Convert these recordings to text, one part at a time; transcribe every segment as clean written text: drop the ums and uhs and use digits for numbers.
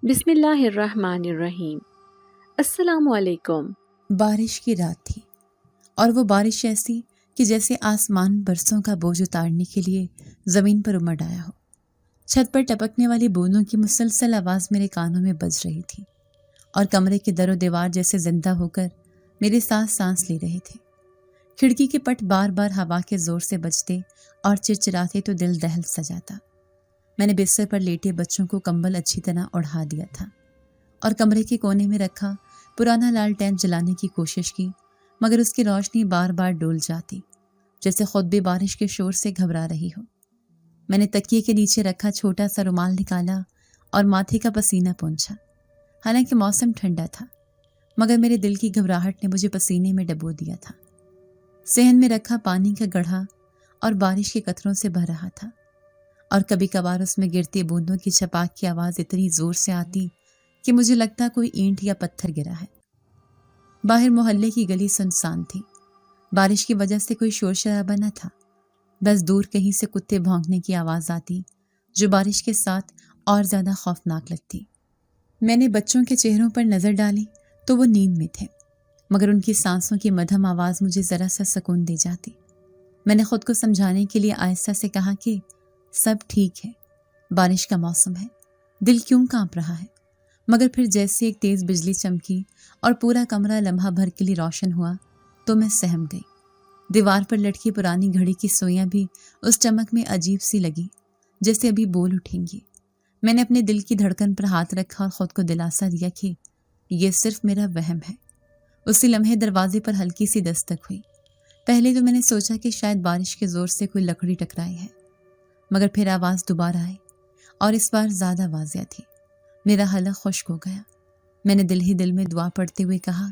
بسم اللہ الرحمن الرحیم۔ السلام علیکم۔ بارش کی رات تھی اور وہ بارش ایسی کہ جیسے آسمان برسوں کا بوجھ اتارنے کے لیے زمین پر امڑ آیا ہو۔ چھت پر ٹپکنے والی بوندوں کی مسلسل آواز میرے کانوں میں بج رہی تھی اور کمرے کے در و دیوار جیسے زندہ ہو کر میرے ساتھ سانس لے رہے تھے۔ کھڑکی کے پٹ بار بار ہوا کے زور سے بجتے اور چرچراتے تو دل دہل سا جاتا۔ میں نے بستر پر لیٹے بچوں کو کمبل اچھی طرح اڑھا دیا تھا اور کمرے کے کونے میں رکھا پرانا لالٹین جلانے کی کوشش کی، مگر اس کی روشنی بار بار ڈول جاتی، جیسے خود بھی بارش کے شور سے گھبرا رہی ہو۔ میں نے تکیے کے نیچے رکھا چھوٹا سا رومال نکالا اور ماتھے کا پسینہ پونچھا۔ حالانکہ موسم ٹھنڈا تھا، مگر میرے دل کی گھبراہٹ نے مجھے پسینے میں ڈبو دیا تھا۔ صحن میں رکھا پانی کا گڑھا اور بارش کے قطروں سے بھر رہا تھا، اور کبھی کبھار اس میں گرتی بوندوں کی چھپاک کی آواز اتنی زور سے آتی کہ مجھے لگتا کوئی اینٹ یا پتھر گرا ہے۔ باہر محلے کی گلی سنسان تھی۔ بارش کی وجہ سے کوئی شور شرابہ نہ تھا، بس دور کہیں سے کتے بھونکنے کی آواز آتی جو بارش کے ساتھ اور زیادہ خوفناک لگتی۔ میں نے بچوں کے چہروں پر نظر ڈالی تو وہ نیند میں تھے، مگر ان کی سانسوں کی مدھم آواز مجھے ذرا سا سکون دے جاتی۔ میں نے خود کو سمجھانے کے لیے آہستہ سے کہا کہ سب ٹھیک ہے، بارش کا موسم ہے، دل کیوں کانپ رہا ہے؟ مگر پھر جیسے ایک تیز بجلی چمکی اور پورا کمرہ لمحہ بھر کے لیے روشن ہوا تو میں سہم گئی۔ دیوار پر لٹکی پرانی گھڑی کی سوئیاں بھی اس چمک میں عجیب سی لگی، جیسے ابھی بول اٹھیں گی۔ میں نے اپنے دل کی دھڑکن پر ہاتھ رکھا اور خود کو دلاسا دیا کہ یہ صرف میرا وہم ہے۔ اسی لمحے دروازے پر ہلکی سی دستک ہوئی۔ پہلے تو میں نے سوچا کہ شاید بارش کے زور سے کوئی لکڑی ٹکرائی ہے، مگر پھر آواز دوبارہ آئی اور اس بار زیادہ واضح تھی۔ میرا حلق خشک ہو گیا۔ میں نے دل ہی دل میں دعا پڑھتے ہوئے کہا،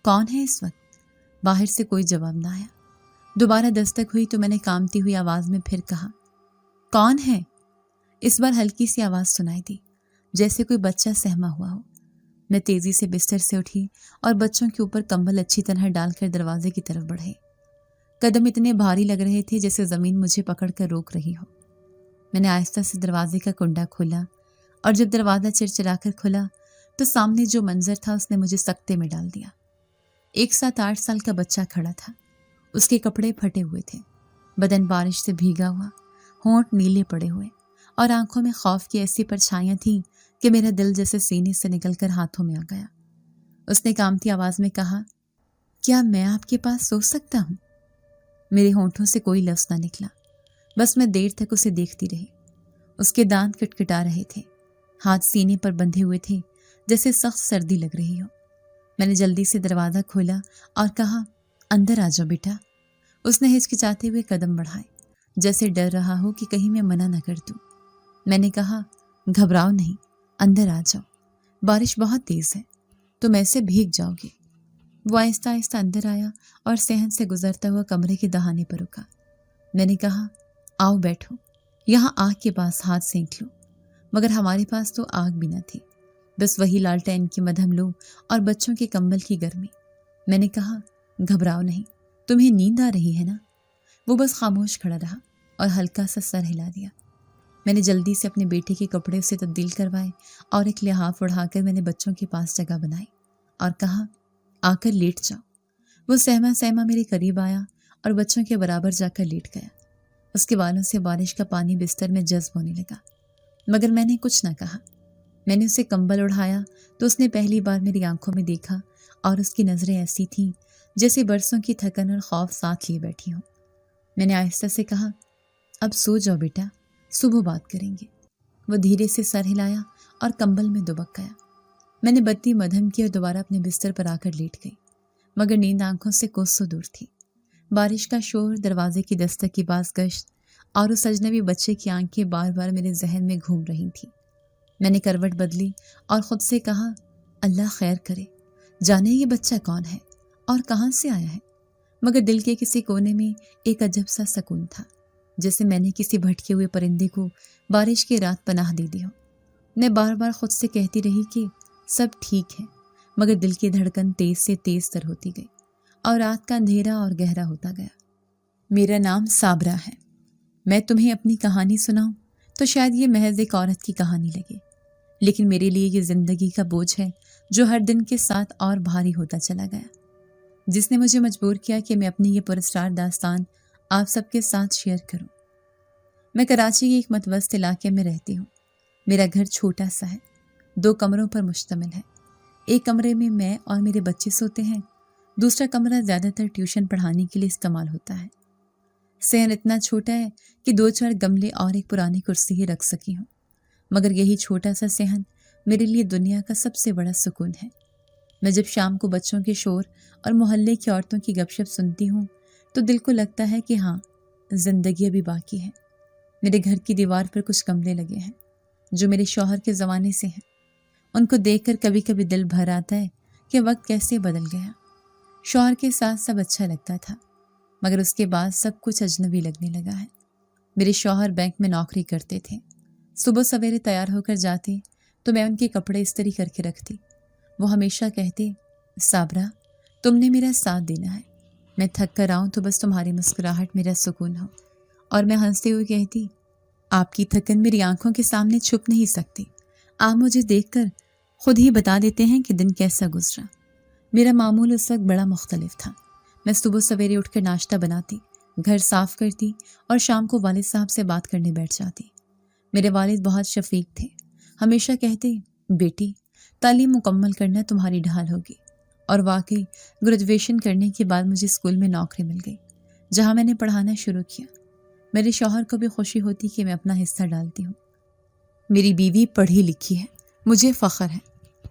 کون ہے اس وقت؟ باہر سے کوئی جواب نہ آیا۔ دوبارہ دستک ہوئی تو میں نے کانپتی ہوئی آواز میں پھر کہا، کون ہے؟ اس بار ہلکی سی آواز سنائی دی، جیسے کوئی بچہ سہما ہوا ہو۔ میں تیزی سے بستر سے اٹھی اور بچوں کے اوپر کمبل اچھی طرح ڈال کر دروازے کی طرف بڑھے۔ قدم اتنے بھاری لگ رہے تھے جیسے زمین مجھے پکڑ کر روک رہی ہو۔ میں نے آہستہ سے دروازے کا کنڈا کھولا اور جب دروازہ چرچرا کر کھلا تو سامنے جو منظر تھا اس نے مجھے سکتے میں ڈال دیا۔ ایک 7-8 سال کا بچہ کھڑا تھا۔ اس کے کپڑے پھٹے ہوئے تھے، بدن بارش سے بھیگا ہوا، ہونٹ نیلے پڑے ہوئے اور آنکھوں میں خوف کی ایسی پرچھائیاں تھیں کہ میرا دل جیسے سینے سے نکل کر ہاتھوں میں آ گیا۔ اس نے کانپتی آواز میں کہا، کیا میں آپ کے پاس سو سکتا ہوں؟ میرے ہونٹوں سے کوئی لفظ نہ نکلا، بس میں دیر تک اسے دیکھتی رہی۔ اس کے دانت کٹکٹا رہے تھے، ہاتھ سینے پر بندھے ہوئے تھے جیسے سخت سردی لگ رہی ہو۔ میں نے جلدی سے دروازہ کھولا اور کہا، اندر آ جاؤ بیٹا۔ اس نے ہچکچاتے ہوئے قدم بڑھائے، جیسے ڈر رہا ہو کہ کہیں میں منع نہ کر دوں۔ میں نے کہا، گھبراؤ نہیں، اندر آ جاؤ، بارش بہت تیز ہے، تم ایسے بھیگ جاؤ گے۔ وہ آہستہ آہستہ اندر آیا اور صحن سے گزرتا ہوا کمرے کے دہانے پر رکا۔ میں نے کہا، آؤ بیٹھو، یہاں آگ کے پاس ہاتھ سینک لو۔ مگر ہمارے پاس تو آگ بھی نہ تھی، بس وہی لالٹین کی مدھم لو اور بچوں کے کمبل کی گرمی۔ میں نے کہا، گھبراؤ نہیں، تمہیں نیند آ رہی ہے نا؟ وہ بس خاموش کھڑا رہا اور ہلکا سا سر ہلا دیا۔ میں نے جلدی سے اپنے بیٹے کے کپڑے اسے تبدیل کروائے اور ایک لحاف اڑھا کر میں نے بچوں کے پاس جگہ بنائی اور کہا، آ کر لیٹ جاؤ۔ وہ سہما سہما میرے قریب آیا اور بچوں کے برابر جا کر لیٹ گیا۔ اس کے بالوں سے بارش کا پانی بستر میں جذب ہونے لگا، مگر میں نے کچھ نہ کہا۔ میں نے اسے کمبل اڑھایا تو اس نے پہلی بار میری آنکھوں میں دیکھا اور اس کی نظریں ایسی تھیں جیسے برسوں کی تھکن اور خوف ساتھ لیے بیٹھی ہوں۔ میں نے آہستہ سے کہا، اب سو جاؤ بیٹا، صبح بات کریں گے۔ وہ دھیرے سے سر ہلایا اور کمبل میں دبک گیا۔ میں نے بتی مدھم کی اور دوبارہ اپنے بستر پر آ کر لیٹ گئی، مگر نیند آنکھوں سے کوسوں دور تھی۔ بارش کا شور، دروازے کی دستک کی باز گشت اور اس اجنبی بچے کی آنکھیں بار بار میرے ذہن میں گھوم رہی تھیں۔ میں نے کروٹ بدلی اور خود سے کہا، اللہ خیر کرے، جانے یہ بچہ کون ہے اور کہاں سے آیا ہے؟ مگر دل کے کسی کونے میں ایک عجب سا سکون تھا، جیسے میں نے کسی بھٹکے ہوئے پرندے کو بارش کی رات پناہ دے دی ہو۔ میں بار بار خود سے کہتی رہی کہ سب ٹھیک ہے، مگر دل کی دھڑکن تیز سے تیز تر ہوتی گئی اور رات کا اندھیرا اور گہرا ہوتا گیا۔ میرا نام صابرہ ہے۔ میں تمہیں اپنی کہانی سناؤں تو شاید یہ محض ایک عورت کی کہانی لگے، لیکن میرے لیے یہ زندگی کا بوجھ ہے جو ہر دن کے ساتھ اور بھاری ہوتا چلا گیا، جس نے مجھے مجبور کیا کہ میں اپنی یہ پراسرار داستان آپ سب کے ساتھ شیئر کروں۔ میں کراچی کے ایک متوسط علاقے میں رہتی ہوں۔ میرا گھر چھوٹا سا ہے، 2 کمروں پر مشتمل ہے۔ ایک کمرے میں اور میرے بچے سوتے ہیں، دوسرا کمرہ زیادہ تر ٹیوشن پڑھانے کے لیے استعمال ہوتا ہے۔ صحن اتنا چھوٹا ہے کہ 2-4 گملے اور ایک پرانی کرسی ہی رکھ سکی ہوں، مگر یہی چھوٹا سا صحن میرے لیے دنیا کا سب سے بڑا سکون ہے۔ میں جب شام کو بچوں کے شور اور محلے کی عورتوں کی گپ شپ سنتی ہوں تو دل کو لگتا ہے کہ ہاں، زندگی ابھی باقی ہے۔ میرے گھر کی دیوار پر کچھ گملے لگے ہیں جو میرے شوہر کے زمانے سے ہیں۔ ان کو دیکھ کر کبھی کبھی دل بھر آتا ہے کہ وقت کیسے بدل گیا۔ شوہر کے ساتھ سب اچھا لگتا تھا، مگر اس کے بعد سب کچھ اجنبی لگنے لگا ہے۔ میرے شوہر بینک میں نوکری کرتے تھے۔ صبح سویرے تیار ہو کر جاتے تو میں ان کے کپڑے استری کر کے رکھتی۔ وہ ہمیشہ کہتے، صابرہ، تم نے میرا ساتھ دینا ہے، میں تھک کر آؤں تو بس تمہاری مسکراہٹ میرا سکون ہو۔ اور میں ہنستے ہوئے کہتی، آپ کی تھکن میری آنکھوں کے سامنے چھپ نہیں سکتی، آپ مجھے دیکھ کر خود ہی بتا دیتے ہیں کہ دن کیسا گزرا۔ میرا معمول اس وقت بڑا مختلف تھا۔ میں صبح سویرے اٹھ کر ناشتہ بناتی، گھر صاف کرتی اور شام کو والد صاحب سے بات کرنے بیٹھ جاتی۔ میرے والد بہت شفیق تھے، ہمیشہ کہتے، بیٹی، تعلیم مکمل کرنا تمہاری ڈھال ہوگی۔ اور واقعی گریجویشن کرنے کے بعد مجھے اسکول میں نوکری مل گئی، جہاں میں نے پڑھانا شروع کیا۔ میرے شوہر کو بھی خوشی ہوتی کہ میں اپنا حصہ ڈالتی ہوں۔ میری بیوی پڑھی لکھی ہے، مجھے فخر ہے۔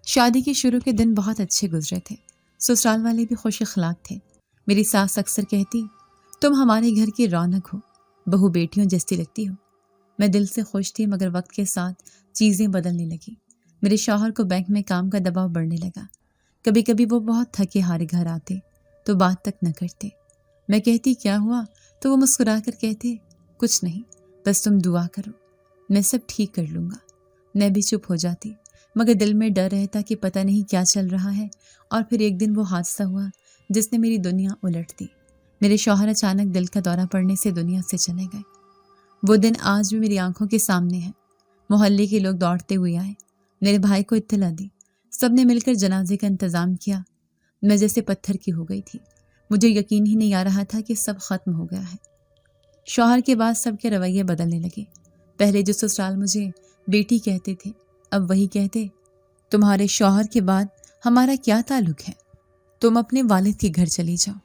شادی کے شروع کے دن بہت اچھے گزرے تھے، سسرال والے بھی خوش اخلاق تھے۔ میری ساس اکثر کہتی، تم ہمارے گھر کی رونق ہو، بہو بیٹیوں جیسی لگتی ہو۔ میں دل سے خوش تھی، مگر وقت کے ساتھ چیزیں بدلنے لگی۔ میرے شوہر کو بینک میں کام کا دباؤ بڑھنے لگا۔ کبھی کبھی وہ بہت تھکے ہارے گھر آتے تو بات تک نہ کرتے۔ میں کہتی، کیا ہوا؟ تو وہ مسکرا کر کہتے، کچھ نہیں، بس تم دعا کرو، میں سب ٹھیک کر لوں گا۔ میں بھی چپ ہو جاتی، مگر دل میں ڈر رہتا کہ پتہ نہیں کیا چل رہا ہے۔ اور پھر ایک دن وہ حادثہ ہوا جس نے میری دنیا الٹ دی۔ میرے شوہر اچانک دل کا دورہ پڑنے سے دنیا سے چلے گئے۔ وہ دن آج بھی میری آنکھوں کے سامنے ہے۔ محلے کے لوگ دوڑتے ہوئے آئے، میرے بھائی کو اطلاع دی، سب نے مل کر جنازے کا انتظام کیا۔ میں جیسے پتھر کی ہو گئی تھی، مجھے یقین ہی نہیں آ رہا تھا کہ سب ختم ہو گیا ہے۔ شوہر کے بعد سب کے رویے بدلنے لگے۔ پہلے جو سسرال مجھے بیٹی کہتے تھے، اب وہی کہتے، تمہارے شوہر کے بعد ہمارا کیا تعلق ہے، تم اپنے والد کے گھر چلی جاؤ۔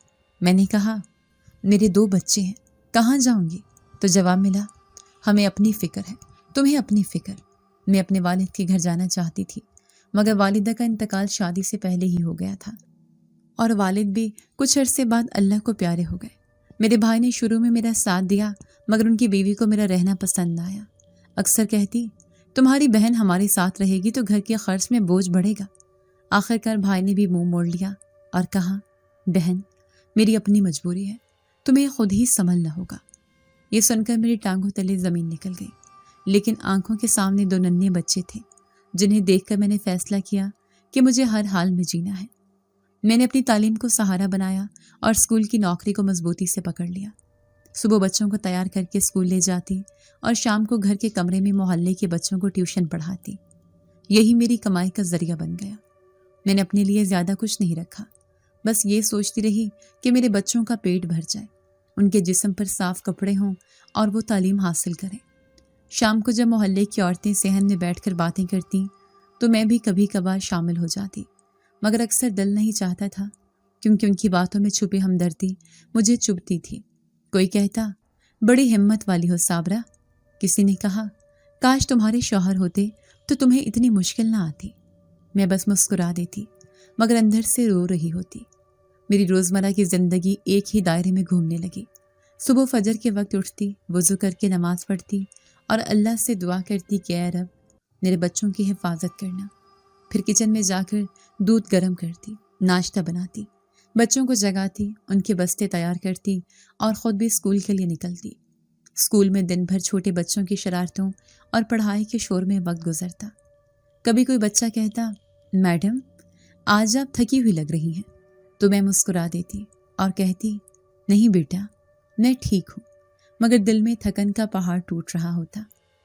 میں نے کہا، میرے 2 بچے ہیں، کہاں جاؤں گی؟ تو جواب ملا، ہمیں اپنی فکر ہے، تمہیں اپنی فکر۔ میں اپنے والد کے گھر جانا چاہتی تھی، مگر والدہ کا انتقال شادی سے پہلے ہی ہو گیا تھا، اور والد بھی کچھ عرصے بعد اللہ کو پیارے ہو گئے۔ میرے بھائی نے شروع میں میرا ساتھ دیا، مگر ان کی بیوی کو میرا رہنا پسند آیا۔ اکثر کہتی، تمہاری بہن ہمارے ساتھ رہے گی تو گھر کے خرچ میں بوجھ بڑھے گا۔ آخرکار بھائی نے بھی منہ موڑ لیا اور کہا، بہن، میری اپنی مجبوری ہے، تمہیں خود ہی سنبھلنا ہوگا۔ یہ سن کر میری ٹانگوں تلے زمین نکل گئی، لیکن آنکھوں کے سامنے 2 ننھے بچے تھے جنہیں دیکھ کر میں نے فیصلہ کیا کہ مجھے ہر حال میں جینا ہے۔ میں نے اپنی تعلیم کو سہارا بنایا اور اسکول کی نوکری کو مضبوطی سے پکڑ لیا۔ صبح بچوں کو تیار کر کے اسکول لے جاتی اور شام کو گھر کے کمرے میں محلے کے بچوں کو ٹیوشن پڑھاتی۔ یہی میری کمائی کا ذریعہ بن گیا۔ میں نے اپنے لیے زیادہ کچھ نہیں رکھا، بس یہ سوچتی رہی کہ میرے بچوں کا پیٹ بھر جائے، ان کے جسم پر صاف کپڑے ہوں اور وہ تعلیم حاصل کریں۔ شام کو جب محلے کی عورتیں صحن میں بیٹھ کر باتیں کرتی تو میں بھی کبھی کبھار شامل ہو جاتی، مگر اکثر دل نہیں چاہتا تھا، کیونکہ ان کی باتوں میں چھپی ہمدردی مجھے چبھتی تھی۔ کوئی کہتا، بڑی ہمت والی ہو صابرہ۔ کسی نے کہا، کاش تمہارے شوہر ہوتے تو تمہیں اتنی مشکل نہ آتی۔ میں بس مسکرا دیتی، مگر اندر سے رو رہی ہوتی۔ میری روزمرہ کی زندگی ایک ہی دائرے میں گھومنے لگی۔ صبح فجر کے وقت اٹھتی، وضو کر کے نماز پڑھتی اور اللہ سے دعا کرتی کہ اے رب، میرے بچوں کی حفاظت کرنا۔ پھر کچن میں جا کر دودھ گرم کرتی، ناشتہ بناتی، بچوں کو جگاتی، ان کے بستے تیار کرتی اور خود بھی اسکول کے لیے نکلتی۔ اسکول میں دن بھر چھوٹے بچوں کی شرارتوں اور پڑھائی کے شور میں وقت گزرتا۔ کبھی کوئی بچہ کہتا، میڈم، آج آپ تھکی ہوئی لگ رہی ہیں، تو میں مسکرا دیتی اور کہتی، نہیں بیٹا، میں ٹھیک ہوں، مگر دل میں تھکن کا پہاڑ ٹوٹ رہا ہوتا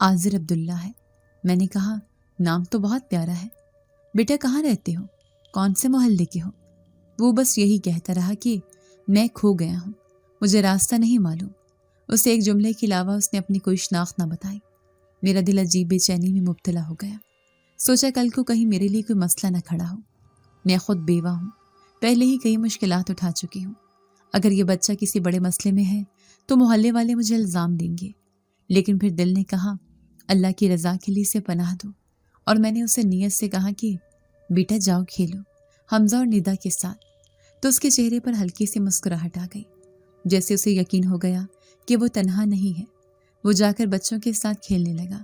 عاذر عبداللہ ہے۔ میں نے کہا نام تو بہت پیارا ہے، بیٹا کہاں رہتے ہو، کون سے محلے کے ہو؟ وہ بس یہی کہتا رہا کہ میں کھو گیا ہوں، مجھے راستہ نہیں معلوم۔ اسے ایک جملے کے علاوہ اس نے اپنی کوئی شناخت نہ بتائی۔ میرا دل عجیب بے چینی میں مبتلا ہو گیا۔ سوچا کل کو کہیں میرے لیے کوئی مسئلہ نہ کھڑا ہو۔ میں خود بیوہ ہوں، پہلے ہی کئی مشکلات اٹھا چکی ہوں۔ اگر یہ بچہ کسی بڑے مسئلے میں ہے تو محلے والے مجھے الزام دیں گے، لیکن پھر دل نے کہا اللہ کی رضا کے لیے اسے پناہ دو، اور میں نے اسے نیت سے کہا کہ بیٹا جاؤ کھیلو حمزہ اور ندا کے ساتھ، تو اس کے چہرے پر ہلکی سی مسکراہٹ آ گئی، جیسے اسے یقین ہو گیا کہ وہ تنہا نہیں ہے۔ وہ جا کر بچوں کے ساتھ کھیلنے لگا،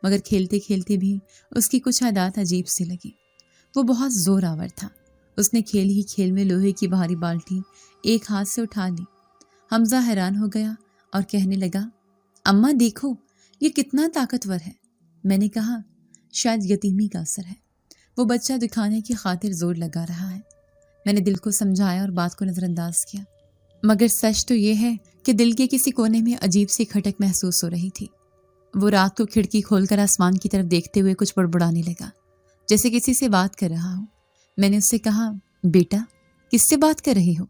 مگر کھیلتے کھیلتے بھی اس کی کچھ عادات عجیب سی لگی۔ وہ بہت زور آور تھا۔ اس نے کھیل ہی کھیل میں لوہے کی بھاری بالٹی ایک ہاتھ سے اٹھا لی۔ حمزہ حیران ہو گیا اور کہنے لگا اماں دیکھو یہ کتنا طاقتور ہے۔ میں نے کہا شاید یتیمی کا اثر ہے، وہ بچہ دکھانے کی خاطر زور لگا رہا ہے۔ میں نے دل کو سمجھایا اور بات کو نظر انداز کیا، مگر سچ تو یہ ہے کہ دل کے کسی کونے میں عجیب سی کھٹک محسوس ہو رہی تھی۔ وہ رات کو کھڑکی کھول کر آسمان کی طرف دیکھتے ہوئے کچھ بڑبڑانے لگا، جیسے کسی سے بات کر رہا ہو۔ میں نے اس سے کہا بیٹا کس سے بات کر رہے ہو؟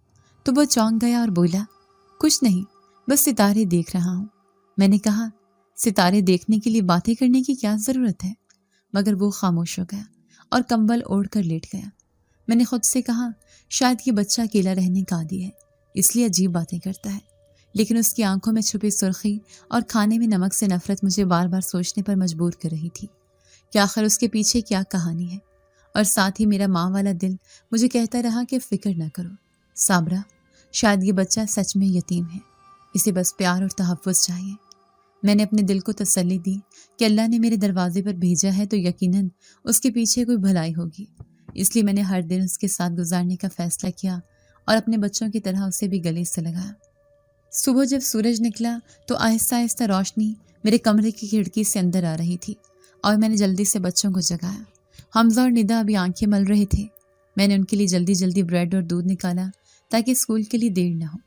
تو وہ چونک گیا اور بولا کچھ نہیں، بس ستارے دیکھ رہا ہوں۔ میں نے کہا ستارے دیکھنے کے لیے باتیں کرنے کی کیا ضرورت ہے؟ مگر وہ خاموش ہو گیا اور کمبل اوڑھ کر لیٹ گیا۔ میں نے خود سے کہا شاید یہ بچہ اکیلا رہنے کا عادی ہے، اس لیے عجیب باتیں کرتا ہے، لیکن اس کی آنکھوں میں چھپی سرخی اور کھانے میں نمک سے نفرت مجھے بار بار سوچنے پر مجبور کر رہی تھی کہ آخر اس کے پیچھے کیا کہانی ہے۔ اور ساتھ ہی میرا ماں والا دل مجھے کہتا رہا کہ فکر نہ کرو صابرہ، شاید یہ بچہ سچ میں یتیم ہے، اسے بس پیار اور تحفظ چاہیے۔ میں نے اپنے دل کو تسلی دی کہ اللہ نے میرے دروازے پر بھیجا ہے تو یقیناً اس کے پیچھے کوئی بھلائی ہوگی، اس لیے میں نے ہر دن اس کے ساتھ گزارنے کا فیصلہ کیا اور اپنے بچوں کی طرح اسے بھی گلے سے لگایا۔ صبح جب سورج نکلا تو آہستہ آہستہ روشنی میرے کمرے کی کھڑکی سے اندر آ رہی تھی اور میں نے جلدی سے بچوں کو جگایا۔ حمزہ اور ندا ابھی آنکھیں مل رہے تھے۔ میں نے ان کے لیے جلدی جلدی بریڈ اور دودھ نکالا تاکہ اسکول کے لیے دیر نہ ہو،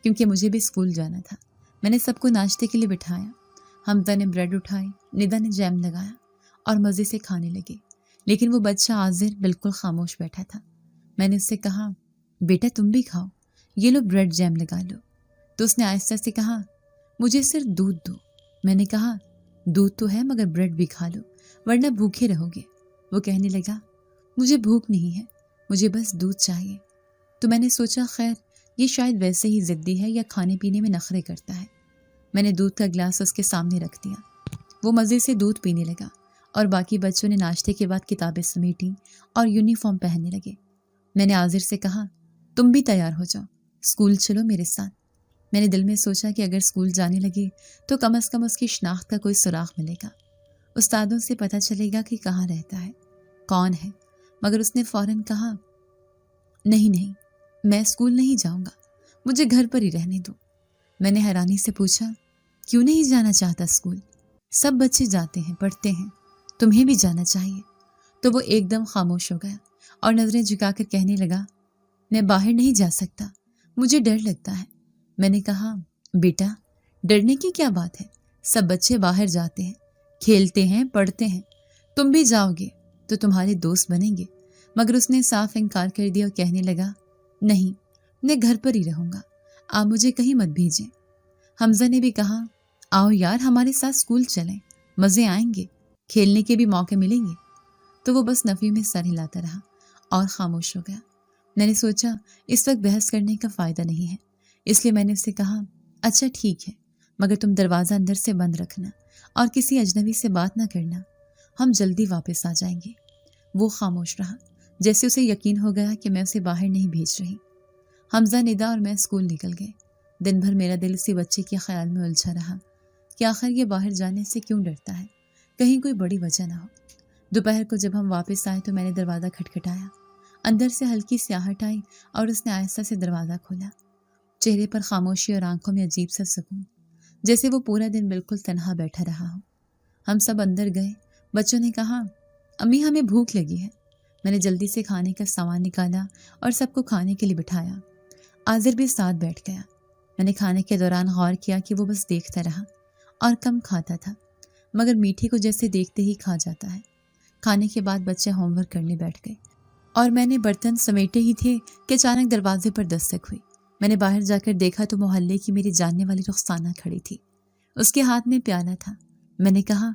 کیونکہ مجھے بھی اسکول جانا تھا۔ میں نے سب کو ناشتے کے لیے بٹھایا۔ حمزہ نے بریڈ اٹھائی، ندا نے جیم لگایا اور مزے سے کھانے لگے، لیکن وہ بچہ عاذر بالکل خاموش بیٹھا تھا۔ میں نے اس سے کہا بیٹا تم بھی کھاؤ، یہ لو بریڈ جیم لگا لو۔ تو اس نے آہستہ سے کہا مجھے صرف دودھ دو۔ میں نے کہا دودھ تو ہے مگر بریڈ بھی کھا لو ورنہ بھوکے رہو گے۔ وہ کہنے لگا مجھے بھوک نہیں ہے، مجھے بس دودھ چاہیے۔ تو میں نے سوچا خیر یہ شاید ویسے ہی ضدی ہے یا کھانے پینے میں نخرے کرتا ہے۔ میں نے دودھ کا گلاس اس کے سامنے رکھ دیا۔ وہ مزے سے دودھ پینے لگا اور باقی بچوں نے ناشتے کے بعد کتابیں سمیٹیں اور یونیفارم پہننے لگے۔ میں نے عاذر سے کہا تم بھی تیار ہو جاؤ، اسکول چلو میرے ساتھ۔ میں نے دل میں سوچا کہ اگر اسکول جانے لگے تو کم از کم اس کی شناخت کا کوئی سراغ ملے گا، استادوں سے پتہ چلے گا کہ کہاں رہتا ہے، کون ہے۔ مگر اس نے فوراً کہا نہیں میں اسکول نہیں جاؤں گا، مجھے گھر پر ہی رہنے دو۔ میں نے حیرانی سے پوچھا کیوں نہیں جانا چاہتا اسکول؟ سب بچے جاتے ہیں، پڑھتے ہیں، تمہیں بھی جانا چاہیے۔ تو وہ ایک دم خاموش ہو گیا اور نظریں جھکا کر کہنے لگا میں باہر نہیں جا سکتا، مجھے ڈر لگتا ہے۔ میں نے کہا بیٹا ڈرنے کی کیا بات ہے، سب بچے باہر جاتے ہیں، کھیلتے ہیں، پڑھتے ہیں، تم بھی جاؤ گے تو تمہارے دوست بنیں گے۔ مگر اس نے صاف انکار کر دیا اور کہنے لگا نہیں میں گھر پر ہی رہوں گا، آپ مجھے کہیں مت بھیجیں۔ حمزہ نے بھی کہا آؤ یار ہمارے ساتھ اسکول چلیں، مزے آئیں گے، کھیلنے کے بھی موقع ملیں گے۔ تو وہ بس نفی میں سر ہلاتا رہا اور خاموش ہو گیا۔ میں نے سوچا اس وقت بحث کرنے کا فائدہ نہیں ہے، اس لیے میں نے اسے کہا اچھا ٹھیک ہے، مگر تم دروازہ اندر سے بند رکھنا اور کسی اجنبی سے بات نہ کرنا، ہم جلدی واپس آ جائیں گے۔ وہ خاموش رہا، جیسے اسے یقین ہو گیا کہ میں اسے باہر نہیں بھیج رہی۔ حمزہ، ندا اور میں اسکول نکل گئے۔ دن بھر میرا دل اسی بچے کے خیال میں الجھا رہا کہ آخر یہ باہر جانے سے کیوں ڈرتا ہے، کہیں کوئی بڑی وجہ نہ ہو۔ دوپہر کو جب ہم واپس آئے تو میں نے دروازہ کھٹکھٹایا۔ اندر سے ہلکی سی آہٹ آئی اور اس نے آہستہ سے دروازہ کھولا۔ چہرے پر خاموشی اور آنکھوں میں عجیب سا سکون، جیسے وہ پورا دن بالکل تنہا بیٹھا رہا ہو۔ ہم سب اندر گئے۔ بچوں نے کہا امی ہمیں بھوک لگی ہے۔ میں نے جلدی سے کھانے کا سامان نکالا اور سب کو کھانے کے لیے بٹھایا۔ عاذر بھی ساتھ بیٹھ گیا۔ میں نے کھانے کے دوران غور کیا کہ وہ بس دیکھتا رہا اور کم کھاتا تھا۔ مگر میٹھے کو جیسے دیکھتے ہی کھا جاتا ہے۔ کھانے کے بعد بچے ہوم ورک کرنے بیٹھ گئے اور میں نے برتن سمیٹے ہی تھے کہ اچانک دروازے پر دستک ہوئی۔ میں نے باہر جا کر دیکھا تو محلے کی میری جاننے والی رخسانہ کھڑی تھی۔ اس کے ہاتھ میں پیالہ تھا۔ میں نے کہا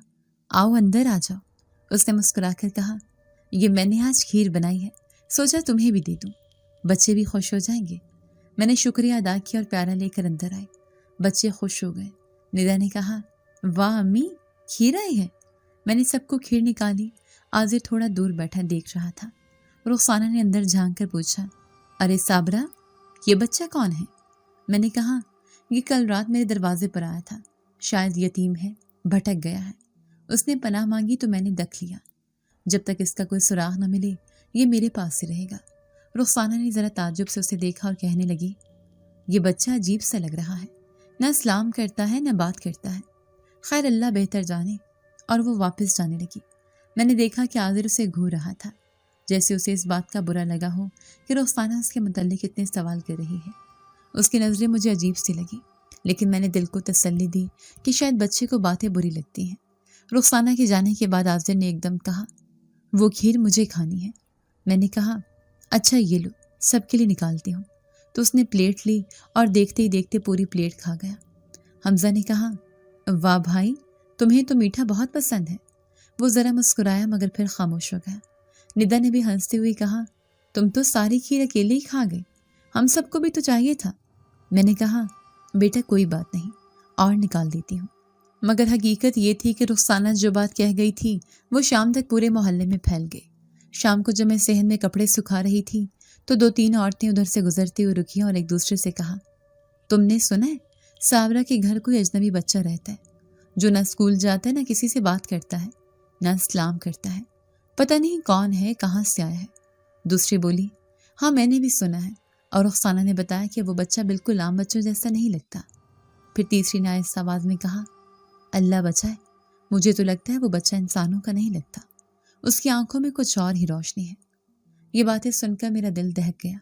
آؤ اندر آ جاؤ۔ اس نے مسکرا کر کہا یہ میں نے آج کھیر بنائی ہے، سوچا تمہیں بھی دے دوں، بچے بھی خوش ہو جائیں گے۔ میں نے شکریہ ادا کیا اور پیالہ لے کر اندر آئے۔ بچے خوش ہو گئے۔ ندا نے کہا واہ امی کھیر آئی ہے۔ میں نے سب کو کھیر نکالی۔ عاذر تھوڑا دور بیٹھا دیکھ رہا تھا۔ رخسانہ نے اندر جھانک کر پوچھا ارے صابرہ یہ بچہ کون ہے؟ میں نے کہا یہ کل رات میرے دروازے پر آیا تھا، شاید یتیم ہے، بھٹک گیا ہے۔ اس نے پناہ مانگی تو میں نے دکھ لیا۔ جب تک اس کا کوئی سراغ نہ ملے یہ میرے پاس ہی رہے گا۔ رخسانہ نے ذرا تعجب سے اسے دیکھا اور کہنے لگی یہ بچہ عجیب سا لگ رہا ہے، نہ سلام کرتا ہے نہ بات کرتا ہے، خیر اللہ بہتر جانے۔ اور وہ واپس جانے لگی۔ میں نے دیکھا کہ عاذر اسے گھور رہا تھا، جیسے اسے اس بات کا برا لگا ہو کہ رخسانہ اس کے متعلق اتنے سوال کر رہی ہے۔ اس کی نظریں مجھے عجیب سی لگی، لیکن میں نے دل کو تسلی دی کہ شاید بچے کو باتیں بری لگتی ہیں۔ رخسانہ کے جانے کے بعد عاذر نے ایک دم کہا وہ کھیر مجھے کھانی ہے۔ میں نے کہا اچھا یہ لو، سب کے لیے نکالتی ہوں۔ تو اس نے پلیٹ لی اور دیکھتے ہی دیکھتے پوری پلیٹ کھا گیا۔ حمزہ نے کہا واہ بھائی تمہیں تو میٹھا بہت پسند ہے۔ وہ ذرا مسکرایا مگر پھر خاموش ہو گیا۔ ندا نے بھی ہنستے ہوئے کہا تم تو ساری کھیر اکیلے ہی کھا گئے، ہم سب کو بھی تو چاہیے تھا۔ میں نے کہا بیٹا کوئی بات نہیں، اور نکال دیتی ہوں۔ مگر حقیقت یہ تھی کہ رخسانہ جو بات کہہ گئی تھی وہ شام تک پورے محلے میں پھیل گئی۔ شام کو جب میں صحن میں کپڑے سکھا رہی تھی تو 2-3 عورتیں ادھر سے گزرتی ہوئی رکیں اور ایک دوسرے سے کہا تم نے سنا ہے صابرہ کے گھر کوئی اجنبی بچہ رہتا ہے جو نہ اسکول جاتا ہے، نہ کسی سے بات کرتا ہے، نہ سلام کرتا ہے، پتہ نہیں کون ہے، کہاں سے آیا ہے۔ دوسری بولی ہاں میں نے بھی سنا ہے، اور رخسانہ نے بتایا کہ وہ بچہ بالکل عام بچوں جیسا نہیں لگتا۔ پھر تیسری نے آہستہ آواز میں کہا اللہ بچائے، مجھے تو لگتا ہے وہ بچہ انسانوں کا نہیں لگتا، اس کی آنکھوں میں کچھ اور ہی روشنی ہے۔ یہ باتیں سن کر میرا دل دہک گیا۔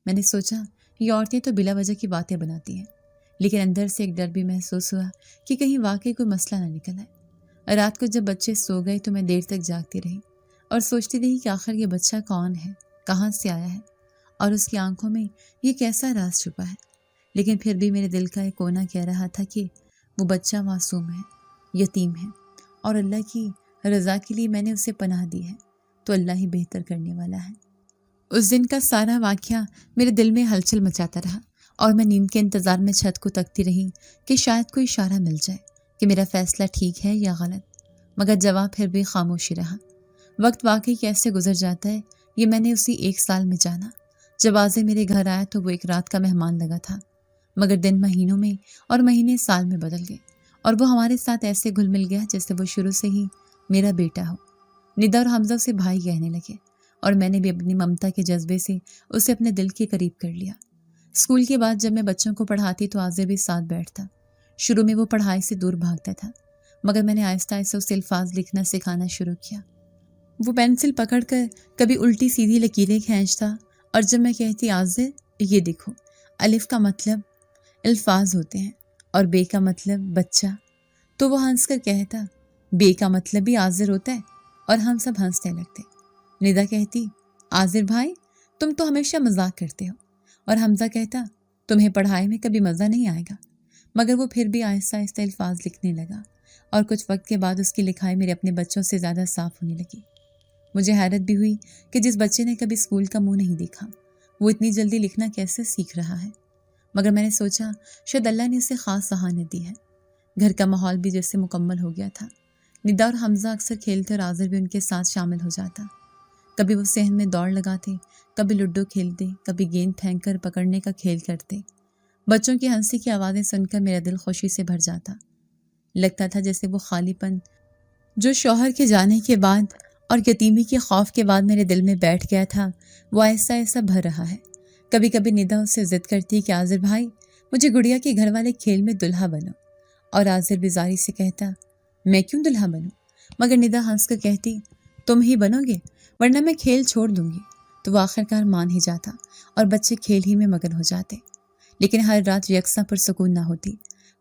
میں نے سوچا یہ عورتیں تو بلا وجہ کی باتیں بناتی ہیں، لیکن اندر سے ایک ڈر بھی محسوس ہوا کہ کہیں واقعی کوئی مسئلہ نہ نکل آئے۔ رات کو جب بچے سو گئے تو میں دیر تک جاگتی رہی اور سوچتی رہی کہ آخر یہ بچہ کون ہے، کہاں سے آیا ہے، اور اس کی آنکھوں میں یہ کیسا راز چھپا ہے۔ لیکن پھر بھی میرے دل کا ایک کونا کہہ رہا تھا کہ وہ بچہ معصوم ہے، یتیم ہے، اور اللہ کی رضا کے لیے میں نے اسے پناہ دی ہے تو اللہ ہی بہتر کرنے والا ہے۔ اس دن کا سارا واقعہ میرے دل میں ہلچل مچاتا رہا اور میں نیند کے انتظار میں چھت کو تکتی رہی کہ شاید کوئی اشارہ مل جائے کہ میرا فیصلہ ٹھیک ہے یا غلط، مگر جواب پھر بھی خاموشی رہا۔ وقت واقعی کیسے گزر جاتا ہے یہ میں نے اسی 1 سال میں جانا۔ جب عاذر میرے گھر آیا تو وہ ایک رات کا مہمان لگا تھا، مگر دن مہینوں میں اور مہینے سال میں بدل گئے، اور وہ ہمارے ساتھ ایسے گھل مل گیا جیسے وہ شروع سے ہی میرا بیٹا ہو۔ ندا اور حمزہ اسے بھائی کہنے لگے، اور میں نے بھی اپنی ممتا کے جذبے سے اسے اپنے دل کے قریب کر لیا۔ اسکول کے بعد جب میں بچوں کو پڑھاتی تو عاذر بھی ساتھ بیٹھتا۔ شروع میں وہ پڑھائی سے دور بھاگتا تھا، مگر میں نے آہستہ آہستہ اسے الفاظ لکھنا سکھانا شروع کیا۔ وہ پینسل پکڑ کر کبھی الٹی سیدھی لکیریں کھینچتا، اور جب میں کہتی عاذر یہ دیکھو الف کا مطلب الفاظ ہوتے ہیں اور بے کا مطلب بچہ، تو وہ ہنس کر کہتا بے کا مطلب بھی عاذر ہوتا ہے، اور ہم سب ہنسنے لگتے۔ ندا کہتی عاذر بھائی تم تو ہمیشہ مذاق کرتے ہو، اور حمزہ کہتا تمہیں پڑھائی میں کبھی مزہ نہیں آئے گا، مگر وہ پھر بھی آہستہ آہستہ الفاظ لکھنے لگا، اور کچھ وقت کے بعد اس کی لکھائی میرے اپنے بچوں سے زیادہ صاف ہونے لگی۔ مجھے حیرت بھی ہوئی کہ جس بچے نے کبھی اسکول کا منہ نہیں دیکھا وہ اتنی جلدی لکھنا کیسے سیکھ رہا ہے، مگر میں نے سوچا شاید اللہ نے اسے خاص ذہانت دی ہے۔ گھر کا ماحول بھی جیسے مکمل ہو گیا تھا۔ ندا اور حمزہ اکثر کھیلتے اور عاذر بھی ان کے ساتھ شامل ہو جاتا۔ کبھی وہ صحن میں دوڑ لگاتے، کبھی لڈو کھیلتے، کبھی گیند پھینک کر پکڑنے کا کھیل کرتے۔ بچوں کی ہنسی کی آوازیں سن کر میرا دل خوشی سے بھر جاتا۔ لگتا تھا جیسے وہ خالی پن جو شوہر کے جانے کے بعد اور یتیمی کے خوف کے بعد میرے دل میں بیٹھ گیا تھا وہ آہستہ آہستہ بھر رہا ہے۔ کبھی کبھی ندا اس سے ضد کرتی کہ عاذر بھائی مجھے گڑیا کے گھر والے کھیل میں دلہا بنو، اور عاذر بیزاری سے کہتا میں کیوں دلہا بنوں، مگر ندا ہنس کر کہتی تم ہی بنو گے ورنہ میں کھیل چھوڑ دوں گی۔ تو وہ آخرکار مان ہی جاتا اور بچے کھیل ہی میں مگن ہو جاتے۔ لیکن ہر رات یکساں پرسکون نہ ہوتی،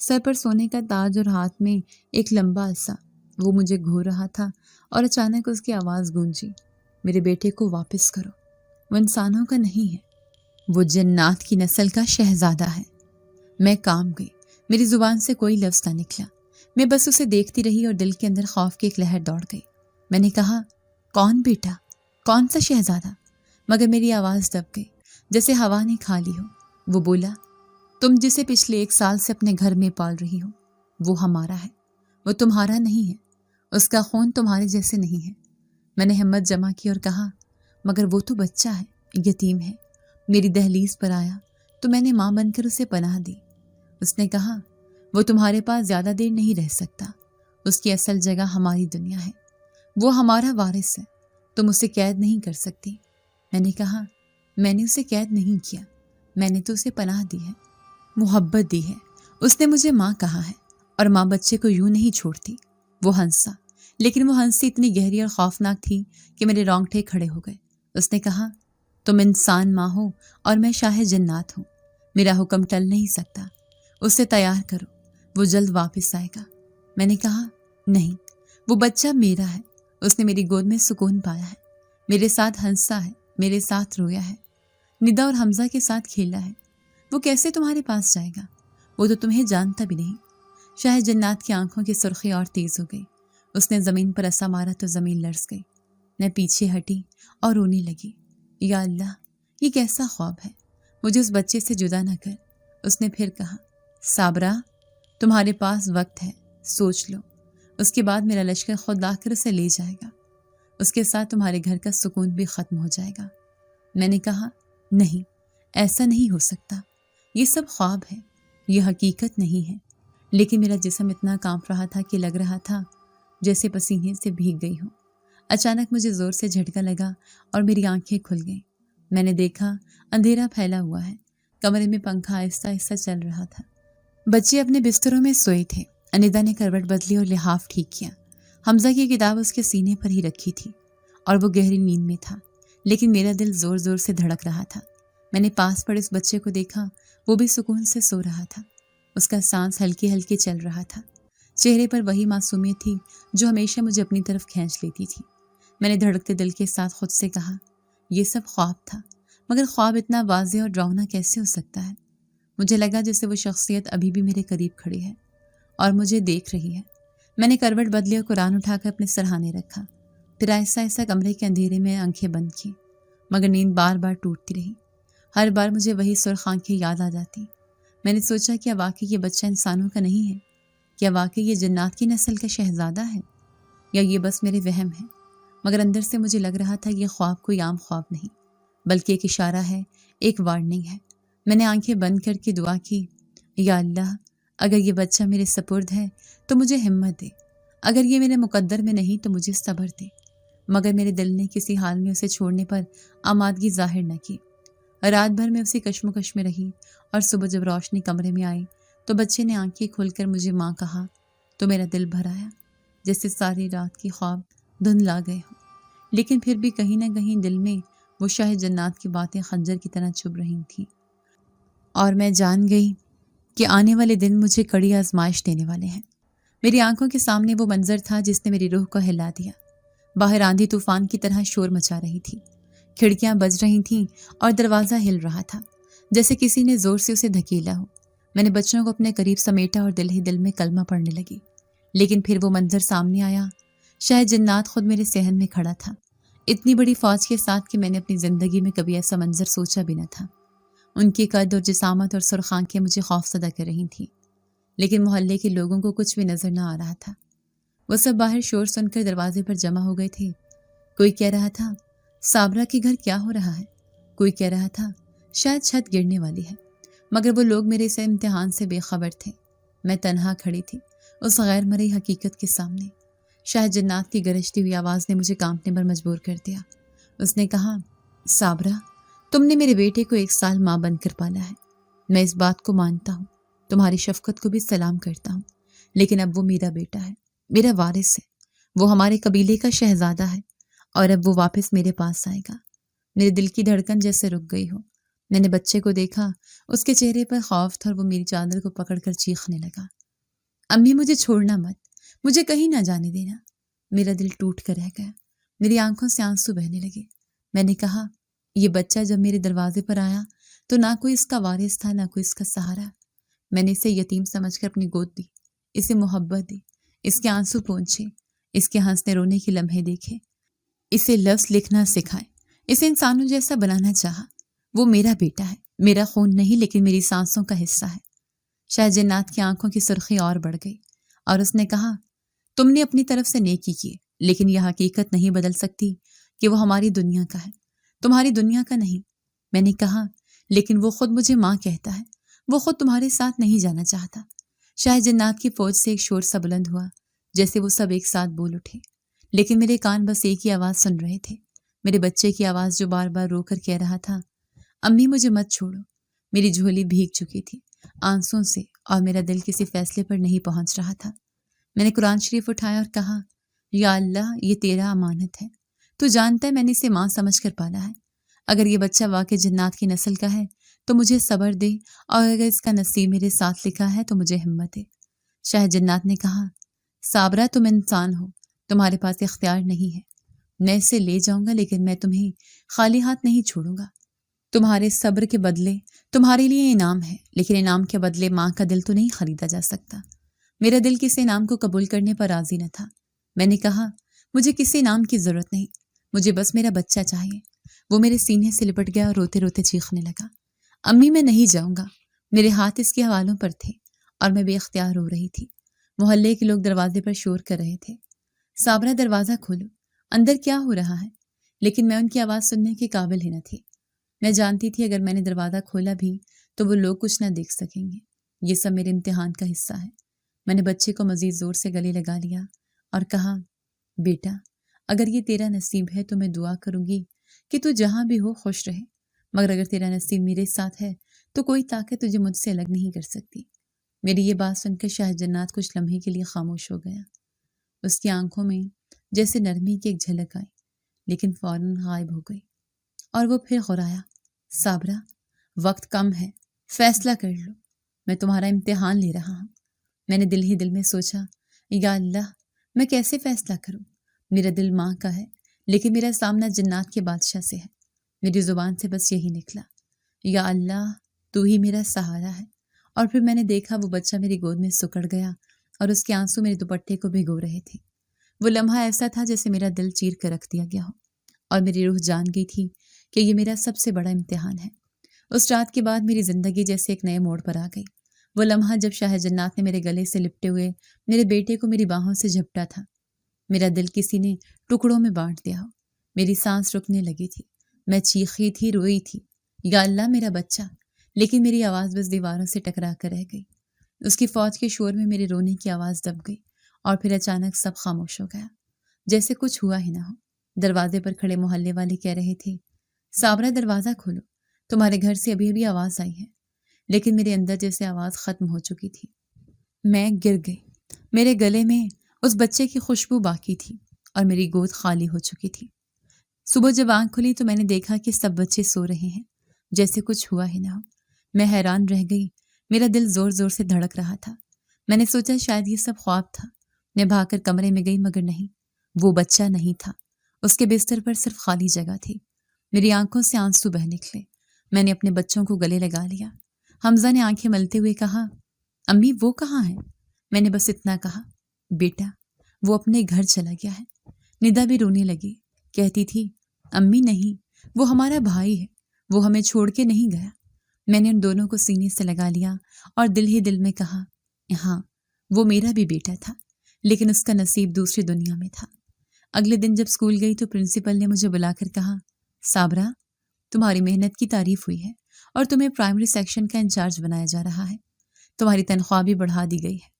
سر پر سونے کا تاج اور ہاتھ میں ایک لمبا عصا، وہ مجھے گھور رہا تھا اور اچانک اس کی آواز گونجی، میرے بیٹے کو واپس کرو، وہ انسانوں کا نہیں ہے، وہ جنات کی نسل کا شہزادہ ہے۔ میں کام گئی، میری زبان سے کوئی لفظ نہ نکلا، میں بس اسے دیکھتی رہی اور دل کے اندر خوف کی ایک لہر دوڑ گئی۔ میں نے کہا، کون بیٹا، کون سا شہزادہ؟ مگر میری آواز دب گئی جیسے ہوا نے کھا لی ہو۔ وہ بولا، تم جسے پچھلے 1 سال سے اپنے گھر میں پال رہی ہو، وہ ہمارا ہے، وہ تمہارا نہیں ہے، اس کا خون تمہارے جیسے نہیں ہے۔ میں نے ہمت جمع کی اور کہا، مگر وہ تو بچہ ہے، یتیم ہے، میری دہلیز پر آیا تو میں نے ماں بن کر اسے پناہ دی۔ اس نے کہا، وہ تمہارے پاس زیادہ دیر نہیں رہ سکتا، اس کی اصل جگہ ہماری دنیا ہے، وہ ہمارا وارث ہے، تم اسے قید نہیں کر سکتی۔ میں نے کہا، میں نے اسے قید نہیں کیا، میں نے تو اسے پناہ دی ہے، محبت دی ہے، اس نے مجھے ماں کہا ہے، اور ماں بچے کو یوں نہیں چھوڑتی۔ وہ ہنسا، لیکن وہ ہنسی اتنی گہری اور خوفناک تھی کہ میرے رونگٹے کھڑے ہو گئے۔ اس نے کہا، تم انسان ماں ہو اور میں شاہ جنات ہوں، میرا حکم ٹل نہیں سکتا، اسے تیار کرو، وہ جلد واپس آئے گا۔ میں نے کہا، نہیں، وہ بچہ میرا ہے، اس نے میری گود میں سکون پایا ہے، میرے ساتھ ہنسا ہے، میرے ساتھ رویا ہے، ندا اور حمزہ کے ساتھ کھیلا ہے، وہ کیسے تمہارے پاس جائے گا؟ وہ تو تمہیں جانتا بھی نہیں۔ شاہ جنات کی آنکھوں کی سرخی اور تیز ہو گئی، اس نے زمین پر عصا مارا تو زمین لرز گئی۔ میں پیچھے ہٹی اور رونے لگی، یا اللہ، یہ کیسا خواب ہے، مجھے اس بچے سے جدا نہ کر۔ اس نے پھر کہا، صابرہ، تمہارے پاس وقت ہے، سوچ لو، اس کے بعد میرا لشکر خود آ کر اسے لے جائے گا، اس کے ساتھ تمہارے گھر کا سکون بھی ختم ہو جائے گا۔ میں نے کہا، نہیں، ایسا نہیں ہو سکتا، یہ سب خواب ہے، یہ حقیقت نہیں ہے۔ لیکن میرا جسم اتنا کانپ رہا تھا کہ لگ رہا تھا جیسے پسینے سے بھیگ گئی ہوں۔ اچانک مجھے زور سے جھٹکا لگا اور میری آنکھیں کھل گئیں۔ میں نے دیکھا اندھیرا پھیلا ہوا ہے، کمرے میں پنکھا آہستہ آہستہ چل رہا تھا، بچے اپنے بستروں میں سوئے تھے۔ انیدا نے کروٹ بدلی اور لحاف ٹھیک کیا۔ حمزہ کی کتاب اس کے سینے پر ہی رکھی تھی اور وہ گہری نیند میں تھا، لیکن میرا دل زور زور سے دھڑک رہا تھا۔ میں نے پاس پڑے اس بچے کو دیکھا، وہ بھی سکون سے سو رہا تھا، اس کا سانس ہلکے ہلکے چل رہا تھا، چہرے پر وہی معصومیت تھی جو ہمیشہ مجھے اپنی طرف کھینچ لیتی تھی۔ میں نے دھڑکتے دل کے ساتھ خود سے کہا، یہ سب خواب تھا، مگر خواب اتنا واضح اور ڈراؤنا کیسے ہو سکتا ہے؟ مجھے لگا جیسے وہ شخصیت ابھی بھی میرے قریب کھڑی ہے اور مجھے دیکھ رہی ہے۔ میں نے کروٹ بدلی اور قرآن اٹھا کر اپنے سرہانے رکھا، پھر آہستہ آہستہ کمرے کے اندھیرے میں آنکھیں بند کی، مگر نیند بار بار ٹوٹتی رہی۔ ہر بار مجھے وہی سرخ آنکھیں یاد آ جاتی۔ میں نے سوچا، کیا واقعی یہ بچہ انسانوں کا نہیں ہے؟ کیا واقعی یہ جنات کی نسل کا شہزادہ ہے؟ یا یہ بس میرے وہم ہے؟ مگر اندر سے مجھے لگ رہا تھا یہ خواب کوئی عام خواب نہیں، بلکہ ایک اشارہ ہے، ایک وارننگ ہے۔ میں نے آنکھیں بند کر کے دعا کی، یا اللہ، اگر یہ بچہ میرے سپرد ہے تو مجھے ہمت دے، اگر یہ میرے مقدر میں نہیں تو مجھے صبر دے۔ مگر میرے دل نے کسی حال میں اسے چھوڑنے پر آمادگی ظاہر نہ کی۔ رات بھر میں اسی کشمکش میں رہی اور صبح جب روشنی کمرے میں آئی تو بچے نے آنکھیں کھول کر مجھے ماں کہا تو میرا دل بھر آیا، جیسے ساری رات کی خواب دھندلا گئے ہوں، لیکن پھر بھی کہیں نہ کہیں دل میں وہ شاہ جنات کی باتیں خنجر کی طرح چبھ رہی تھیں، اور میں جان گئی کہ آنے والے دن مجھے کڑی آزمائش دینے والے ہیں۔ میری آنکھوں کے سامنے وہ منظر تھا جس نے میری روح کو ہلا دیا۔ باہر آندھی طوفان کی طرح شور مچا رہی تھی، کھڑکیاں بج رہی تھیں اور دروازہ ہل رہا تھا جیسے کسی نے زور سے اسے دھکیلا ہو۔ میں نے بچوں کو اپنے قریب سمیٹا اور دل ہی دل میں کلمہ پڑھنے لگی، لیکن پھر وہ منظر سامنے آیا۔ شاہ جنات خود میرے صحن میں کھڑا تھا، اتنی بڑی فوج کے ساتھ کہ میں نے اپنی زندگی میں کبھی ایسا منظر سوچا بھی نہ تھا۔ ان کی قد اور جسامت اور سرخ آنکھیں مجھے خوفزدہ کر رہی تھیں، لیکن محلے کے لوگوں کو کچھ بھی نظر نہ آ رہا تھا۔ وہ سب باہر شور سن کر دروازے پر جمع ہو گئے تھے۔ کوئی کہہ رہا تھا، صابرہ کے گھر کیا ہو رہا ہے؟ کوئی کہہ رہا تھا، شاید چھت گرنے والی ہے۔ مگر وہ لوگ میرے اس امتحان سے بے خبر تھے۔ میں تنہا کھڑی تھی اس غیر مرئی حقیقت کے سامنے۔ شاہ جنات کی گرجتی ہوئی آواز نے مجھے کانپنے پر مجبور کر دیا۔ اس نے کہا، صابرہ، تم نے میرے بیٹے کو 1 سال ماں بن کر پالا ہے، میں اس بات کو مانتا ہوں، تمہاری شفقت کو بھی سلام کرتا ہوں، لیکن اب وہ میرا بیٹا ہے، میرا وارث ہے، وہ ہمارے قبیلے کا شہزادہ ہے، اور اب وہ واپس میرے پاس آئے گا۔ میرے دل کی دھڑکن جیسے رک گئی ہو، میں نے بچے کو دیکھا، اس کے چہرے پر خوف تھا اور وہ میری چادر کو پکڑ کر چیخنے لگا، امی مجھے چھوڑنا مت، مجھے کہیں نہ جانے دینا۔ میرا دل ٹوٹ کر رہ گیا، میری آنکھوں سے آنسو بہنے لگے۔ میں نے کہا، یہ بچہ جب میرے دروازے پر آیا تو نہ کوئی اس کا وارث تھا، نہ کوئی اس کا سہارا۔ میں نے اسے یتیم سمجھ کر اپنی گود دی، اسے محبت دی، اس کے آنسو پونچھے، اس کے ہنسنے رونے کے لمحے دیکھے، اسے لفظ لکھنا سکھائے، اسے انسانوں جیسا بنانا چاہا۔ وہ میرا بیٹا ہے، میرا خون نہیں لیکن میری سانسوں کا حصہ ہے۔ شاہ جنات کی آنکھوں کی سرخی اور بڑھ گئی اور اس نے کہا، تم نے اپنی طرف سے نیکی کی لیکن یہ حقیقت نہیں بدل سکتی کہ وہ ہماری دنیا کا ہے، تمہاری دنیا کا نہیں۔ میں نے کہا، لیکن وہ خود مجھے ماں کہتا ہے، وہ خود تمہارے ساتھ نہیں جانا چاہتا۔ شاہ جنات کی فوج سے ایک شور سا بلند ہوا، جیسے وہ سب ایک ساتھ بول اٹھے، لیکن میرے کان بس ایک ہی آواز سن رہے تھے، میرے بچے کی آواز جو بار بار رو کر کہہ رہا تھا، امی مجھے مت چھوڑو۔ میری جھولی بھیگ چکی تھی آنسوں سے اور میرا دل کسی فیصلے پر نہیں پہنچ رہا تھا۔ میں نے قرآن شریف اٹھایا اور کہا، یا اللہ یہ تیرا امانت ہے، تو جانتا ہے میں نے اسے ماں سمجھ کر پالا ہے۔ اگر یہ بچہ واقعی جنات کی نسل کا ہے تو مجھے صبر دے، اور اگر اس کا نصیب میرے ساتھ لکھا ہے تو مجھے ہمت دے۔ شاہ جنات نے کہا، صابرہ تم انسان ہو، تمہارے پاس اختیار نہیں ہے، میں اسے لے جاؤں گا لیکن میں تمہیں خالی ہاتھ نہیں چھوڑوں گا۔ تمہارے صبر کے بدلے تمہارے لیے انعام ہے، لیکن انعام کے بدلے ماں کا دل تو نہیں خریدا جا سکتا۔ میرا دل کسی انعام کو قبول کرنے پر راضی نہ تھا۔ میں نے کہا، مجھے کسی انعام کی ضرورت نہیں، مجھے بس میرا بچہ چاہیے۔ وہ میرے سینے سے لپٹ گیا اور روتے روتے چیخنے لگا، امی میں نہیں جاؤں گا۔ میرے ہاتھ اس کے حوالوں پر تھے اور میں بے اختیار رو رہی تھی۔ محلے کے لوگ دروازے پر شور کر رہے تھے، صابرہ دروازہ کھولو، اندر کیا ہو رہا ہے؟ لیکن میں ان کی آواز سننے کے قابل ہی نہ تھی۔ میں جانتی تھی اگر میں نے دروازہ کھولا بھی تو وہ لوگ کچھ نہ دیکھ سکیں گے، یہ سب میرے امتحان کا حصہ ہے۔ میں نے بچے کو مزید زور سے گلے لگا لیا اور کہا، بیٹا اگر یہ تیرا نصیب ہے تو میں دعا کروں گی کہ تو جہاں بھی ہو خوش رہے، مگر اگر تیرا نصیب میرے ساتھ ہے تو کوئی طاقت تجھے مجھ سے الگ نہیں کر سکتی۔ میری یہ بات سن کر شاہ جنات کچھ لمحے کے لیے خاموش ہو گیا۔ اس کی آنکھوں میں جیسے نرمی کی ایک جھلک آئی لیکن فوراً غائب ہو گئی، اور وہ پھر غرایا، صابرہ وقت کم ہے، فیصلہ کر لو، میں تمہارا امتحان لے رہا ہوں۔ میں نے دل ہی دل میں سوچا، یا اللہ میں کیسے فیصلہ کروں؟ میرا دل ماں کا ہے لیکن میرا سامنا جنات کے بادشاہ سے ہے۔ میری زبان سے بس یہی نکلا، یا اللہ تو ہی میرا سہارا ہے۔ اور پھر میں نے دیکھا وہ بچہ میری گود میں سکڑ گیا اور اس کے آنسو میرے دوپٹے کو بھگو رہے تھے۔ وہ لمحہ ایسا تھا جیسے میرا دل چیر کر رکھ دیا گیا ہو، اور میری روح جان گئی تھی کہ یہ میرا سب سے بڑا امتحان ہے۔ اس رات کے بعد میری زندگی جیسے ایک نئے موڑ پر آ گئی۔ وہ لمحہ جب شاہ جنات نے میرے گلے سے لپٹے ہوئے میرے بیٹے کو میری باہوں سے جھپٹا تھا، میرا دل کسی نے ٹکڑوں میں بانٹ دیا ہو۔ میری سانس رکنے لگی تھی، میں چیخی تھی، روئی تھی، یا اللہ میرا بچہ، لیکن میری آواز بس دیواروں سے ٹکرا کر رہ گئی۔ اس کی فوج کے شور میں میرے رونے کی آواز دب گئی اور پھر اچانک سب خاموش ہو گیا، جیسے کچھ ہوا ہی نہ ہو۔ دروازے پر کھڑے محلے والے کہہ رہے تھے، صابرہ دروازہ کھولو، تمہارے گھر سے ابھی ابھی آواز آئی ہے۔ لیکن میرے اندر جیسے آواز ختم ہو چکی تھی۔ میں گر گئی، میرے گلے میں اس بچے کی خوشبو باقی تھی اور میری گود خالی ہو چکی تھی۔ صبح جب آنکھ کھلی تو میں نے دیکھا کہ سب بچے سو رہے ہیں، جیسے کچھ ہوا ہی نہ ہو۔ میں حیران رہ گئی، میرا دل زور زور سے دھڑک رہا تھا۔ میں نے سوچا شاید یہ سب خواب تھا۔ میں بھاگ کر کمرے میں گئی مگر نہیں، وہ بچہ نہیں تھا، اس کے بستر پر صرف خالی جگہ تھی۔ میری آنکھوں سے آنسو بہہ نکلے۔ میں نے اپنے بچوں کو گلے لگا لیا۔ حمزہ نے آنکھیں ملتے ہوئے کہا، امی وہ کہاں ہے؟ میں نے بس اتنا کہا، بیٹا وہ اپنے گھر چلا گیا ہے۔ ندا بھی رونے لگی، کہتی تھی، امی نہیں، وہ ہمارا بھائی ہے، وہ ہمیں چھوڑ کے نہیں گیا۔ میں نے ان دونوں کو سینے سے لگا لیا اور دل ہی دل میں کہا، ہاں وہ میرا بھی بیٹا تھا لیکن اس کا نصیب دوسری دنیا میں تھا۔ اگلے دن جب اسکول گئی تو پرنسپل نے مجھے بلا کر کہا، صابرہ تمہاری محنت کی تعریف ہوئی ہے اور تمہیں پرائمری سیکشن کا انچارج بنایا جا رہا ہے، تمہاری تنخواہ بھی بڑھا دی گئی ہے۔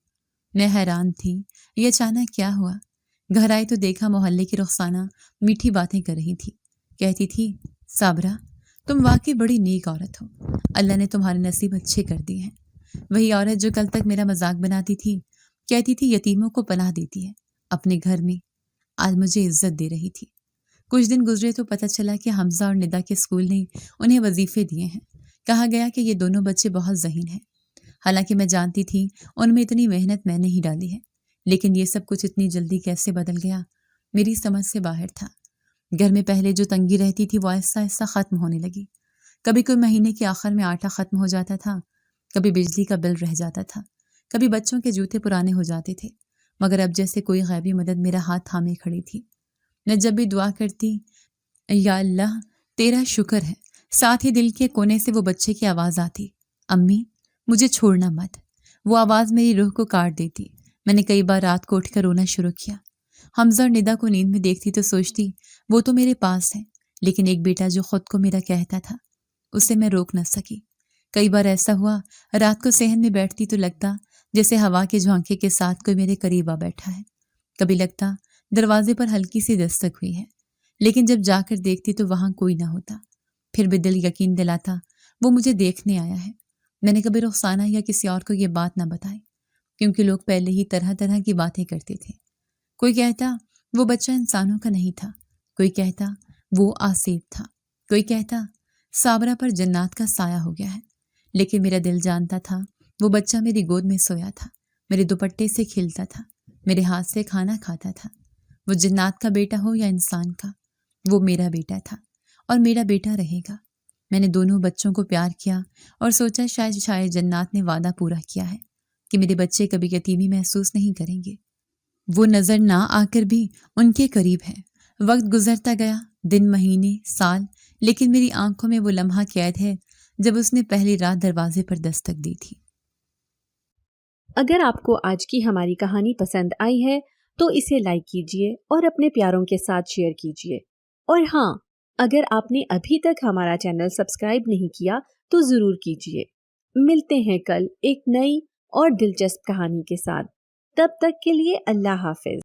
میں حیران تھی، یہ اچانک کیا ہوا؟ گھر آئی تو دیکھا محلے کی رخسانہ میٹھی باتیں کر رہی تھی، کہتی تھی، صابرہ تم واقعی بڑی نیک عورت ہو، اللہ نے تمہارے نصیب اچھے کر دیے ہیں۔ وہی عورت جو کل تک میرا مذاق بناتی تھی، کہتی تھی یتیموں کو پناہ دیتی ہے اپنے گھر میں، آج مجھے عزت دے رہی تھی۔ کچھ دن گزرے تو پتہ چلا کہ حمزہ اور ندا کے اسکول نے انہیں وظیفے دیے ہیں کہا گیا کہ یہ دونوں بچے بہت ذہین ہیں، حالانکہ میں جانتی تھی ان میں اتنی محنت میں نے ہی ڈالی ہے، لیکن یہ سب کچھ اتنی جلدی کیسے بدل گیا میری سمجھ سے باہر تھا۔ گھر میں پہلے جو تنگی رہتی تھی وہ آہستہ آہستہ ختم ہونے لگی۔ کبھی کوئی مہینے کے آخر میں آٹا ختم ہو جاتا تھا، کبھی بجلی کا بل رہ جاتا تھا، کبھی بچوں کے جوتے پرانے ہو جاتے تھے، مگر اب جیسے کوئی غیبی مدد میرا ہاتھ تھامے کھڑی تھی۔ میں جب بھی دعا کرتی، یا اللہ تیرا شکر ہے، ساتھ ہی دل کے کونے سے وہ بچے کی آواز آتی، امی مجھے چھوڑنا مت۔ وہ آواز میری روح کو کاٹ دیتی۔ میں نے کئی بار رات کو اٹھ کر رونا شروع کیا۔ حمزہ اور ندا کو نیند میں دیکھتی تو سوچتی وہ تو میرے پاس ہے، لیکن ایک بیٹا جو خود کو میرا کہتا تھا اسے میں روک نہ سکی۔ کئی بار ایسا ہوا رات کو صحن میں بیٹھتی تو لگتا جیسے ہوا کے جھونکے کے ساتھ کوئی میرے قریب آ بیٹھا ہے، کبھی لگتا دروازے پر ہلکی سی دستک ہوئی ہے، لیکن جب جا کر دیکھتی تو وہاں کوئی نہ ہوتا۔ پھر بھی دل یقین دلاتا وہ مجھے دیکھنے آیا ہے۔ میں نے کبھی رخسانہ یا کسی اور کو یہ بات نہ بتائی، کیونکہ لوگ پہلے ہی طرح طرح کی باتیں کرتے تھے۔ کوئی کہتا وہ بچہ انسانوں کا نہیں تھا، کوئی کہتا وہ آصف تھا، کوئی کہتا صابرہ پر جنات کا سایہ ہو گیا ہے، لیکن میرا دل جانتا تھا وہ بچہ میری گود میں سویا تھا، میرے دوپٹے سے کھیلتا تھا، میرے ہاتھ سے کھانا کھاتا تھا۔ وہ جنات کا بیٹا ہو یا انسان کا، وہ میرا بیٹا تھا اور میرا بیٹا رہے گا۔ میں نے دونوں بچوں کو پیار کیا اور سوچا شاید جنات نے وعدہ پورا کیا ہے کہ میرے بچے کبھی یتیمی محسوس نہیں کریں گے۔ وہ نظر نہ آ کر بھی ان کے قریب ہے۔ وقت گزرتا گیا، دن، مہینے، سال، لیکن میری آنکھوں میں وہ لمحہ قید ہے جب اس نے پہلی رات دروازے پر دستک دی تھی۔ اگر آپ کو آج کی ہماری کہانی پسند آئی ہے تو اسے لائک کیجیے اور اپنے پیاروں کے ساتھ شیئر کیجیے، اور ہاں، اگر آپ نے ابھی تک ہمارا چینل سبسکرائب نہیں کیا تو ضرور کیجیے۔ ملتے ہیں کل ایک نئی اور دلچسپ کہانی کے ساتھ، تب تک کے لیے اللہ حافظ۔